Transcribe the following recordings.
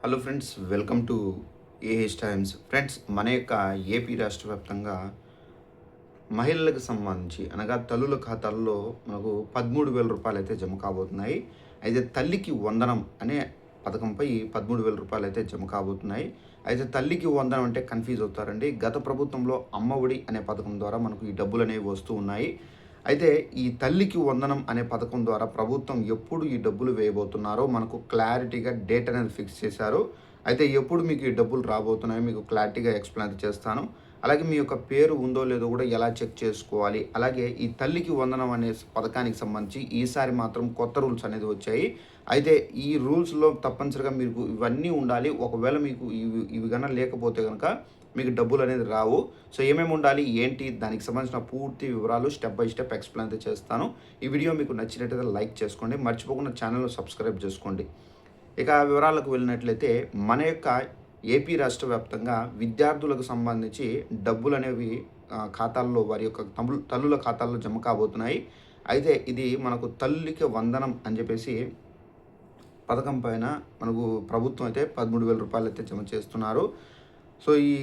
Hello friends, welcome to AH times. Friends, మన యొక్క AP రాష్ట్ర వ్యాప్తంగా మహిళలకు సంబంధించి అనగా తల్లుల ఖాతాల్లో మనకు 13,000 రూపాయలు అయితే జమ కాబోతున్నాయి. అయితే తల్లికి వందనం అనే పథకంపై 13,000 రూపాయలు అయితే జమ కాబోతున్నాయి. అయితే తల్లికి వందనం అంటే కన్ఫ్యూజ్ అవుతారండి. గత ప్రభుత్వంలో అమ్మఒడి అనే పథకం ద్వారా మనకు ఈ డబ్బులు అనేవి వస్తూ ఉన్నాయి. అయితే ఈ తల్లికి వందనం అనే పథకం ద్వారా ప్రభుత్వం ఎప్పుడు ఈ డబ్బులు వేయబోతున్నారో మనకు క్లారిటీగా డేట్ అనేది ఫిక్స్ చేశారు. అయితే ఎప్పుడు మీకు ఈ డబ్బులు రాబోతున్నాయో మీకు క్లారిటీగా ఎక్స్‌ప్లెయిన్ చేస్తాను. అలాగే మీ యొక్క పేరు ఉందో లేదో కూడా ఎలా చెక్ చేసుకోవాలి. అలాగే ఈ తల్లికి వందనం అనే పథకానికి సంబంధించి ఈసారి మాత్రం కొత్త రూల్స్ అనేది వచ్చాయి. అయితే ఈ రూల్స్‌లో తప్పనిసరిగా మీకు ఇవన్నీ ఉండాలి. ఒకవేళ మీకు ఇవి గనక లేకపోతే గనక మీకు డబ్బులు అనేది రావు. సో ఏమేమి ఉండాలి, ఏంటి, దానికి సంబంధించిన పూర్తి వివరాలు స్టెప్ బై స్టెప్ ఎక్స్‌ప్లెయిన్ అయితే చేస్తాను. ఈ వీడియో మీకు నచ్చినట్లయితే లైక్ చేసుకోండి. మర్చిపోకుండా ఛానెల్‌ని సబ్స్క్రైబ్ చేసుకోండి. ఇక వివరాలకు వెళ్ళినట్లయితే మన యొక్క ఏపీ రాష్ట్ర వ్యాప్తంగా విద్యార్థులకు సంబంధించి డబ్బులనేవి ఖాతాల్లో వారి యొక్క తల్లుల ఖాతాల్లో జమ కాబోతున్నాయి. అయితే ఇది మనకు తల్లికి వందనం అని చెప్పేసి పథకం పైన మనకు ప్రభుత్వం అయితే 13,000 రూపాయలు అయితే జమ చేస్తున్నారు. సో ఈ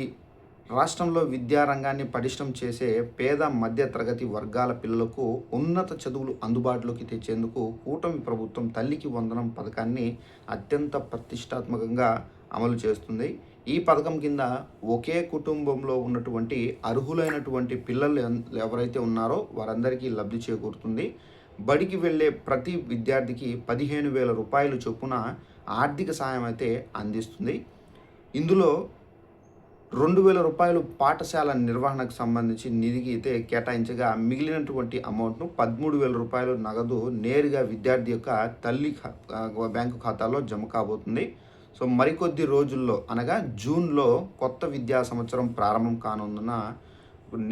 రాష్ట్రంలో విద్యారంగాన్ని పటిష్టం చేసే పేద మధ్య తరగతి వర్గాల పిల్లలకు ఉన్నత చదువులు అందుబాటులోకి తెచ్చేందుకు కూటమి ప్రభుత్వం తల్లికి వందనం పథకాన్ని అత్యంత ప్రతిష్టాత్మకంగా అమలు చేస్తుంది. ఈ పథకం కింద ఒకే కుటుంబంలో ఉన్నటువంటి అర్హులైనటువంటి పిల్లలు ఎవరైతే ఉన్నారో వారందరికీ లబ్ధి చేకూరుతుంది. బడికి వెళ్ళే ప్రతి విద్యార్థికి 15,000 రూపాయలు చొప్పున ఆర్థిక సాయం అయితే అందిస్తుంది. ఇందులో 2,000 రూపాయలు పాఠశాల నిర్వహణకు సంబంధించి నిధికి అయితే కేటాయించగా మిగిలినటువంటి అమౌంట్ను 13,000 రూపాయలు నగదు నేరుగా విద్యార్థి యొక్క తల్లి బ్యాంకు ఖాతాలో జమ కాబోతుంది. సో మరికొద్ది రోజుల్లో అనగా జూన్‌లో కొత్త విద్యా సంవత్సరం ప్రారంభం కానున్న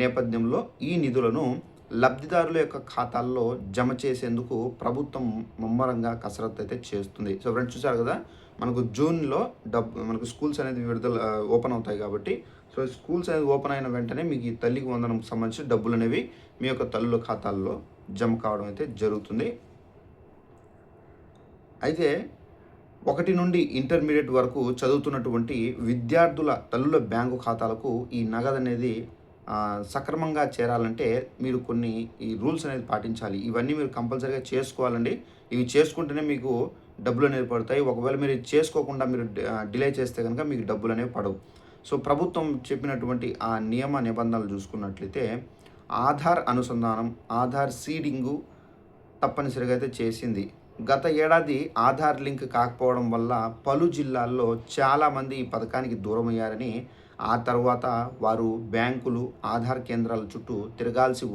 నేపథ్యంలో ఈ నిధులను లబ్ధిదారుల యొక్క ఖాతాల్లో జమ చేసేందుకు ప్రభుత్వం ముమ్మరంగా కసరత్తు అయితే చేస్తుంది. సో ఫ్రెండ్స్, చూసారు కదా, మనకు జూన్‌లో మనకు స్కూల్స్ అనేది ఓపెన్ అవుతాయి కాబట్టి, సో స్కూల్స్ అనేది ఓపెన్ అయిన వెంటనే మీకు ఈ తల్లికి వందనంకి సంబంధించి డబ్బులు అనేవి మీ యొక్క తల్లుల ఖాతాల్లో జమ కావడం అయితే జరుగుతుంది. అయితే 1 నుండి ఇంటర్మీడియట్ వరకు చదువుతున్నటువంటి విద్యార్థుల తల్లుల బ్యాంకు ఖాతాలకు ఈ నగదు అనేది సక్రమంగా చేరాలంటే మీరు కొన్ని ఈ రూల్స్ అనేది పాటించాలి. ఇవన్నీ మీరు కంపల్సరీగా చేసుకోవాలండి. ఇవి చేసుకుంటేనే మీకు డబ్బులు అనేవి పడతాయి. ఒకవేళ మీరు ఇది చేసుకోకుండా మీరు డిలే చేస్తే కనుక మీకు డబ్బులు అనేవి పడవు. సో ప్రభుత్వం చెప్పినటువంటి ఆ నియమ నిబంధనలు చూసుకున్నట్లయితే ఆధార్ అనుసంధానం, ఆధార్ సీడింగు తప్పనిసరిగా అయితే చేసింది. గత ఏడాది ఆధార్ లింక్ కాకపోవడం వల్ల పలు జిల్లాల్లో చాలామంది ఈ పథకానికి దూరమయ్యారని, ఆ తర్వాత వారు బ్యాంకులు, ఆధార్ కేంద్రాల చుట్టూ తిరగాల్సి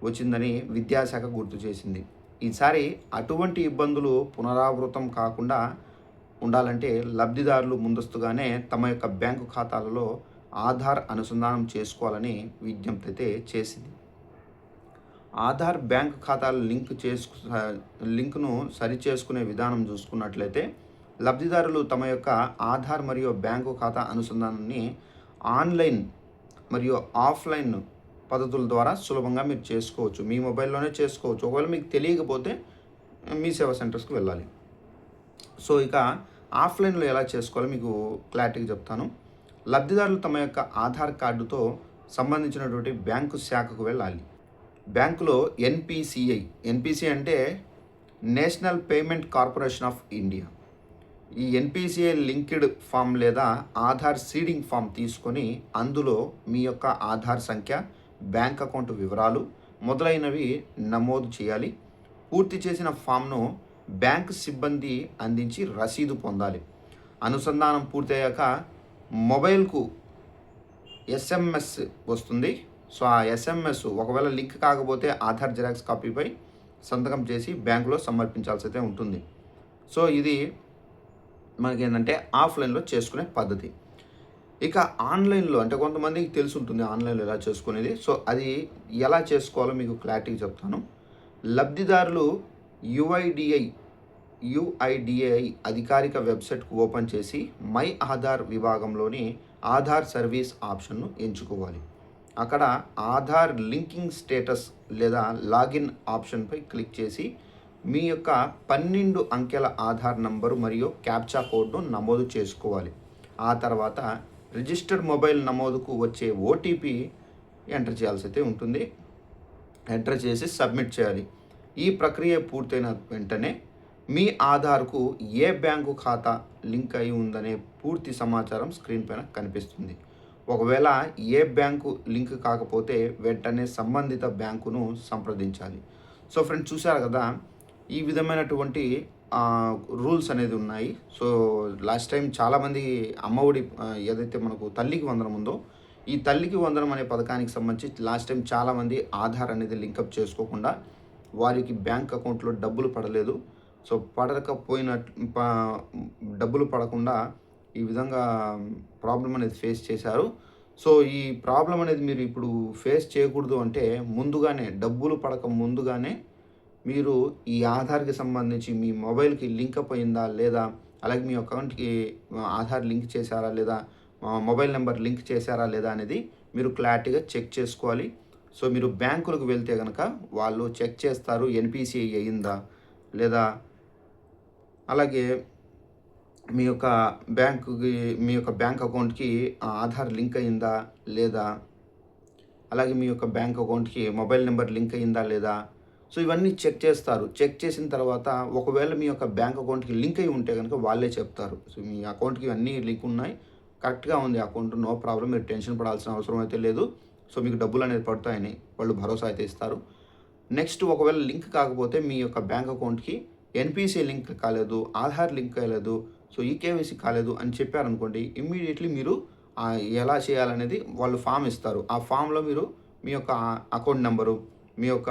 వచ్చిందని విద్యాశాఖ గుర్తు చేసింది. ఈసారి అటువంటి ఇబ్బందులు పునరావృతం కాకుండా ఉండాలంటే లబ్ధిదారులు ముందస్తుగానే తమ యొక్క బ్యాంకు ఖాతాలలో ఆధార్ అనుసంధానం చేసుకోవాలని విజ్ఞప్తి అయితే చేసింది. ఆధార్ బ్యాంక్ ఖాతాల లింక్ను సరిచేసుకునే విధానం చూసుకున్నట్లయితే లబ్ధిదారులు తమ యొక్క ఆధార్ మరియు బ్యాంకు ఖాతా అనుసంధానాన్ని ఆన్లైన్ మరియు ఆఫ్లైన్ పద్ధతుల ద్వారా సులభంగా మీరు చేసుకోవచ్చు. మీ మొబైల్లోనే చేసుకోవచ్చు. ఒకవేళ మీకు తెలియకపోతే మీ సేవా సెంటర్స్కి వెళ్ళాలి. సో ఇక ఆఫ్లైన్లో ఎలా చేసుకోవాలో మీకు క్లారిటీగా చెప్తాను. లబ్ధిదారులు తమ యొక్క ఆధార్ కార్డుతో సంబంధించినటువంటి బ్యాంకు శాఖకు వెళ్ళాలి. బ్యాంకులో ఎన్పిసిఐ అంటే national payment corporation of India, ఈ ఎన్పిసిఐ లింక్డ్ ఫామ్ లేదా ఆధార్ సీడింగ్ ఫామ్ తీసుకొని అందులో మీ యొక్క ఆధార్ సంఖ్య, బ్యాంక్ అకౌంట్ వివరాలు మొదలైనవి నమోదు చేయాలి. పూర్తి చేసిన ఫామ్ను బ్యాంక్ సిబ్బంది అందించి రసీదు పొందాలి. అనుసంధానం పూర్తయ్యాక మొబైల్కు ఎస్ఎంఎస్ వస్తుంది. సో ఆ ఎస్ఎంఎస్ ఒకవేళ లింక్ కాకపోతే ఆధార్ జిరాక్స్ కాపీపై సంతకం చేసి బ్యాంకులో సమర్పించాల్సి అయితే ఉంటుంది. సో ఇది మనకేంటంటే ఆఫ్లైన్లో చేసుకునే పద్ధతి. ఇక ఆన్లైన్లో అంటే కొంతమందికి తెలిసి ఉంటుంది ఆన్లైన్లో ఎలా చేసుకునేది. సో అది ఎలా చేసుకోవాలో మీకు క్లారిటీగా చెప్తాను. లబ్ధిదారులు యుఐడిఐ అధికారిక వెబ్సైట్కు ఓపెన్ చేసి మై ఆధార్ విభాగంలోని ఆధార్ సర్వీస్ ఆప్షన్ను ఎంచుకోవాలి. అక్కడ ఆధార్ లింకింగ్ స్టేటస్ లేదా లాగిన్ ఆప్షన్పై క్లిక్ చేసి మీ యొక్క 12 అంకెల ఆధార్ నంబరు మరియు క్యాప్చా కోడ్‌ను నమోదు చేసుకోవాలి. ఆ తర్వాత రిజిస్టర్డ్ మొబైల్ నమోదుకు వచ్చే ఓటీపీ ఎంటర్ చేయాల్సయితే ఉంటుంది. ఎంటర్ చేసి సబ్మిట్ చేయాలి. ఈ ప్రక్రియ పూర్తయిన వెంటనే మీ ఆధార్‌కు ఏ బ్యాంకు ఖాతా లింక్ అయి ఉందనే పూర్తి సమాచారం స్క్రీన్ పైన కనిపిస్తుంది. ఒకవేళ ఏ బ్యాంకు లింక్ కాకపోతే వెంటనే సంబంధిత బ్యాంకును సంప్రదించాలి. సో ఫ్రెండ్స్, చూసారు కదా! ఈ విధమైనటువంటి రూల్స్ అనేది ఉన్నాయి. సో లాస్ట్ టైం చాలామంది అమ్మఒడి ఏదైతే మనకు తల్లికి వందనం ఉందో, ఈ తల్లికి వందనం అనే పథకానికి సంబంధించి లాస్ట్ టైం చాలామంది ఆధార్ అనేది లింకప్ చేసుకోకుండా వారికి బ్యాంక్ అకౌంట్‌లో డబ్బులు పడలేదు. సో డబ్బులు పడకుండా ఈ విధంగా ప్రాబ్లమ్ అనేది ఫేస్ చేశారు. సో ఈ ప్రాబ్లమ్ అనేది మీరు ఇప్పుడు ఫేస్ చేయకూడదు అంటే ముందుగానే డబ్బులు పడక ముందుగానే మీరు ఈ ఆధార్‌కి సంబంధించి మీ మొబైల్‌కి లింకప్ అయిందా లేదా? అలాగే మీ అకౌంట్‌కి ఆధార్ లింక్ చేశారా లేదా? మొబైల్ నంబర్ లింక్ చేశారా లేదా? అనేది మీరు క్లారిటీగా చెక్ చేసుకోవాలి. సో మీరు బ్యాంకులకు వెళ్తే గనక వాళ్ళు చెక్ చేస్తారు. ఎన్‌పీసీఐ అయిందా? లేదా అలాగే మీ యొక్క బ్యాంక్ అకౌంట్‌కి ఆధార్ లింక్ అయిందా లేదా? అలాగే మీ యొక్క బ్యాంక్ అకౌంట్‌కి మొబైల్ నంబర్ లింక్ అయిందా లేదా? సో ఇవన్నీ చెక్ చేస్తారు. చెక్ చేసిన తర్వాత ఒకవేళ మీ యొక్క బ్యాంక్ అకౌంట్‌కి లింక్ అయ్యి ఉంటే గనుక వాళ్ళే చెప్తారు. సో మీ అకౌంట్‌కి అన్నీ లింక్ ఉన్నాయి. కరెక్ట్‌గా ఉంది అకౌంట్, నో ప్రాబ్లమ్, మీరు టెన్షన్ పడాల్సిన అవసరం అయితే లేదు. సో మీకు డబ్బులు అనేది పడతాయని వాళ్ళు భరోసా అయితే ఇస్తారు. నెక్స్ట్, ఒకవేళ లింక్ కాకపోతే మీ యొక్క బ్యాంక్ అకౌంట్‌కి ఎన్‌పీసీ లింక్ కాలేదు, ఆధార్ లింక్ కాలేదు, సో ఈకేవైసీ కాలేదు అని చెప్పారనుకోండి, ఇమ్మీడియేట్‌లీ మీరు ఎలా చేయాలనేది వాళ్ళు ఫామ్ ఇస్తారు. ఆ ఫామ్‌లో మీరు మీ యొక్క అకౌంట్ నంబరు, మీ యొక్క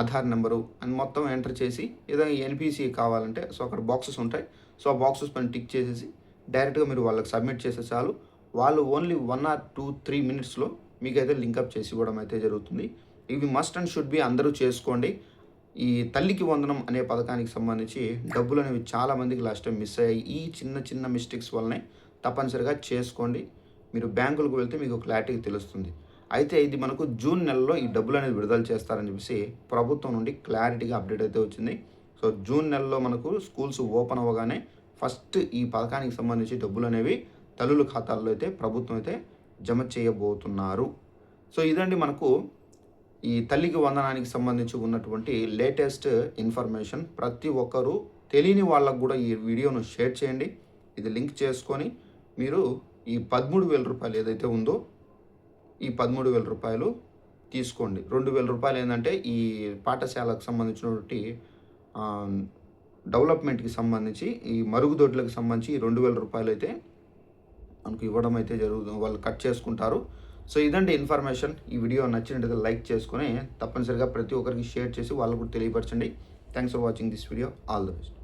ఆధార్ నెంబరు అని మొత్తం ఎంటర్ చేసి, ఏదైనా ఎన్‌పీసీ కావాలంటే సో అక్కడ బాక్సెస్ ఉంటాయి. సో ఆ బాక్సెస్ పైన టిక్ చేసేసి డైరెక్ట్‌గా మీరు వాళ్ళకి సబ్మిట్ చేస్తే చాలు. వాళ్ళు ఓన్లీ 1 ఆర్ 2, 3 మినిట్స్‌లో మీకైతే లింకప్ చేసి ఇవ్వడం అయితే జరుగుతుంది. ఇవి మస్ట్ అండ్ షుడ్ బి అందరూ చేసుకోండి. ఈ తల్లికి వందనం అనే పథకానికి సంబంధించి డబ్బులు అనేవి చాలామందికి లాస్ట్ టైం మిస్ అయ్యాయి. ఈ చిన్న చిన్న మిస్టేక్స్ వల్లనే తప్పనిసరిగా చేసుకోండి. మీరు బ్యాంకులకు వెళ్తే మీకు క్లారిటీగా తెలుస్తుంది. అయితే ఇది మనకు జూన్ నెలలో ఈ డబ్బులు అనేది విడుదల చేస్తారని చెప్పేసి ప్రభుత్వం నుండి క్లారిటీగా అప్డేట్ అయితే వచ్చింది. సో జూన్ నెలలో మనకు స్కూల్స్ ఓపెన్ అవ్వగానే ఫస్ట్ ఈ పథకానికి సంబంధించి డబ్బులు అనేవి తల్లుల ఖాతాల్లో అయితే ప్రభుత్వం అయితే జమ చేయబోతున్నారు. సో ఇదండి మనకు ఈ తల్లికి వందనానికి సంబంధించి ఉన్నటువంటి లేటెస్ట్ ఇన్ఫర్మేషన్. ప్రతి ఒక్కరూ తెలియని వాళ్ళకు కూడా ఈ వీడియోను షేర్ చేయండి. ఇది లింక్ చేసుకొని మీరు ఈ 13,000 రూపాయలు ఏదైతే ఉందో ఈ 13,000 రూపాయలు తీసుకోండి. 2,000 రూపాయలు ఏంటంటే ఈ పాఠశాలకు సంబంధించినటువంటి డెవలప్మెంట్‌కి సంబంధించి, ఈ మరుగుదొడ్లకు సంబంధించి ఈ 2,000 రూపాయలు అయితే మనకు ఇవ్వడం అయితే వాళ్ళు కట్ చేసుకుంటారు. సో ఇదండి ఇన్ఫర్మేషన్. ఈ వీడియో నచ్చినట్లయితే లైక్ చేసుకొని తప్పనిసరిగా ప్రతి ఒక్కరికి షేర్ చేసి వాళ్ళకు కూడా తెలియపరచండి. Thanks for watching this video. All the best.